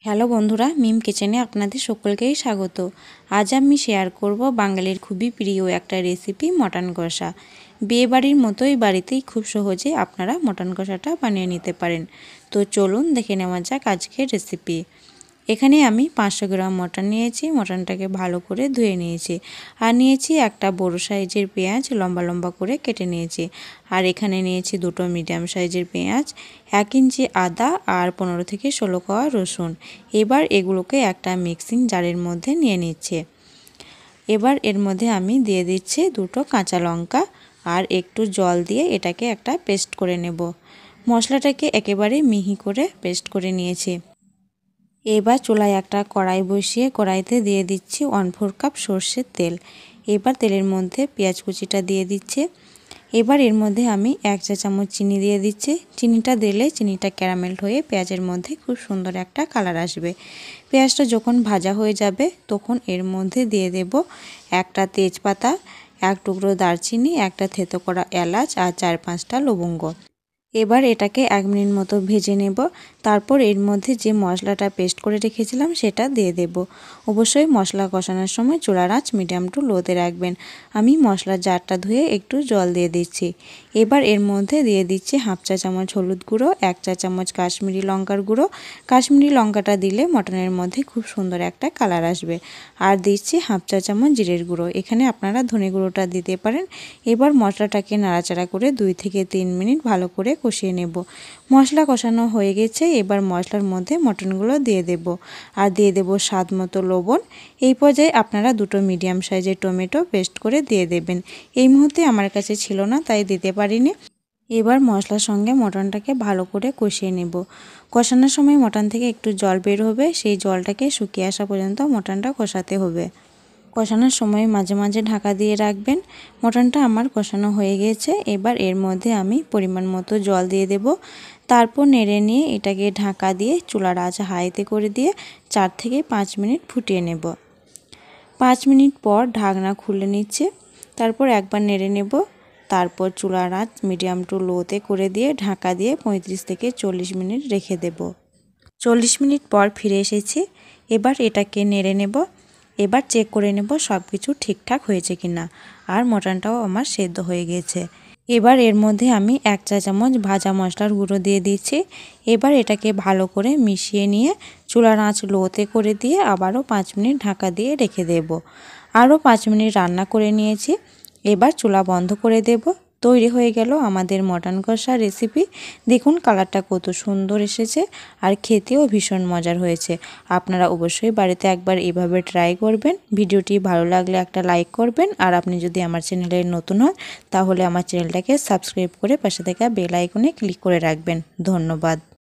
Hello বন্ধুরা, মিম কিচেনে আপনাদের সকলকেই স্বাগত। আজ আমি শেয়ার করব বাঙালির খুবই প্রিয় একটা রেসিপি মটন কষা। বিয়ে বাড়ির মতোই বাড়িতেই খুব সহজে আপনারা মটন কষাটা বানিয়ে নিতে পারেন। তো চলুন দেখে নেওয়া যাক আজকের রেসিপি। এখানে আমি 500 গ্রাম মটন নিয়েছি। মটনটাকে ভালো করে ধুয়ে নিয়েছি। আর নিয়েছি একটা বড় সাইজের পেঁয়াজ লম্বা লম্বা করে কেটে নিয়েছি। আর এখানে নিয়েছি দুটো মিডিয়াম সাইজের পেঁয়াজ, 1 ইঞ্চি আদা আর 15 থেকে 16 কোয়া রসুন। এবার এগুলোকে একটা মিক্সিং জারের মধ্যে নিয়ে নিচ্ছে। এবার এর মধ্যে আমি দিয়ে দিচ্ছি দুটো কাঁচা লঙ্কা আর একটু জল দিয়ে এটাকে একটা পেস্ট করে নেব। মশলাটাকে একেবারে মিহি করে পেস্ট করে নিয়েছি। এবার চুলায় একটা কড়াই বসিয়ে কড়াইতে দিয়ে দিচ্ছি 1/4 কাপ সর্ষের তেল। এবার তেলের মধ্যে পেঁয়াজ কুচিটা দিয়ে দিচ্ছি। এবার এর মধ্যে আমি 1 চা চামচ চিনি দিয়ে দিচ্ছি। চিনিটা দিলে চিনিটা ক্যারামেল হয়ে পেঁয়াজের মধ্যে খুব সুন্দর একটা কালার আসবে। পেঁয়াজটা যখন ভাজা হয়ে যাবে তখন এর মধ্যে দিয়ে দেব একটা তেজপাতা, 1 টুকরো দারচিনি, একটা থেতো করা এলাচ আর 4-5টা লবঙ্গ। এবার এটাকে 1 মিনিট মতো ভেজে নেব। তারপর এর মধ্যে যে মশলাটা পেস্ট করে রেখেছিলাম সেটা দিয়ে দেব। অবশ্যই মশলা কষানোর সময় চুলার আঁচ মিডিয়াম টু লোতে রাখবেন। আমি মশলার জারটা ধুয়ে একটু জল দিয়ে দিচ্ছি। এবার এর মধ্যে দিয়ে দিচ্ছি 1/2 চা চামচ হলুদ গুঁড়ো, 1 চা চামচ কাশ্মীরি লঙ্কার গুঁড়ো। কাশ্মীরি লঙ্কাটা দিলে মটনের মধ্যে খুব সুন্দর একটা কালার আসবে। আর দিচ্ছি 1/2 চা চামচ জিরের গুঁড়ো। এখানে আপনারা ধনে গুঁড়োটা দিতে পারেন। এবার মশলাটাকে নাড়াচাড়া করে 2 থেকে 3 মিনিট ভালো করে কষিয়ে নেব। মশলা কষানো হয়ে গেছে। এবার মশলার মধ্যে মটনগুলো দিয়ে দেব আর দিয়ে দেব স্বাদ মতো লবণ। এই পর্যায়ে আপনারা দুটো মিডিয়াম সাইজের টমেটো পেস্ট করে দিয়ে দেবেন। এই মুহূর্তে আমার কাছে ছিল না তাই দিতে পারিনি। এবার মশলার সঙ্গে মটনটাকে ভালো করে কষিয়ে নেব। কষানোর সময় মটন থেকে একটু জল বের হবে, সেই জলটাকে শুকিয়ে আসা পর্যন্ত মটনটা কষাতে হবে। কষানোর সময় মাঝে মাঝে ঢাকা দিয়ে রাখবেন। মটনটা আমার কষানো হয়ে গেছে। এবার এর মধ্যে আমি পরিমাণ মতো জল দিয়ে দেব। তারপর নেড়ে নিয়ে এটাকে ঢাকা দিয়ে চুলার আঁচ হাইতে করে দিয়ে 4 থেকে 5 মিনিট ফুটিয়ে নেব। 5 মিনিট পর ঢাকনা খুলে নিচ্ছে। তারপর একবার নেড়ে নেব। তারপর চুলার আঁচ মিডিয়াম টু লোতে করে দিয়ে ঢাকা দিয়ে 35 থেকে 40 মিনিট রেখে দেব। 40 মিনিট পর ফিরে এসেছি। এবার এটাকে নেড়ে নেব। এবার চেক করে নেব সব কিছু ঠিকঠাক হয়েছে কিনা। আর মটনটাও আমার সেদ্ধ হয়ে গেছে। এবার এর মধ্যে আমি 1 চা চামচ ভাজা মশলার গুঁড়ো দিয়ে দিচ্ছি। এবার এটাকে ভালো করে মিশিয়ে নিয়ে চুলার আঁচ লোতে করে দিয়ে আবারও 5 মিনিট ঢাকা দিয়ে রেখে দেব। আরও 5 মিনিট রান্না করে নিয়েছি। এবার চুলা বন্ধ করে দেব। তৈরি হয়ে গেল আমাদের মটন কষা রেসিপি। দেখুন কালারটা কত সুন্দর এসেছে আর খেতেও ভীষণ মজার হয়েছে। আপনারা অবশ্যই বাড়িতে একবার এভাবে ট্রাই করবেন। ভিডিওটি ভালো লাগলে একটা লাইক করবেন। আর আপনি যদি আমার চ্যানেলে নতুন হন তাহলে আমার চ্যানেলটাকে সাবস্ক্রাইব করে পাশে থাকা বেল আইকনে ক্লিক করে রাখবেন। ধন্যবাদ।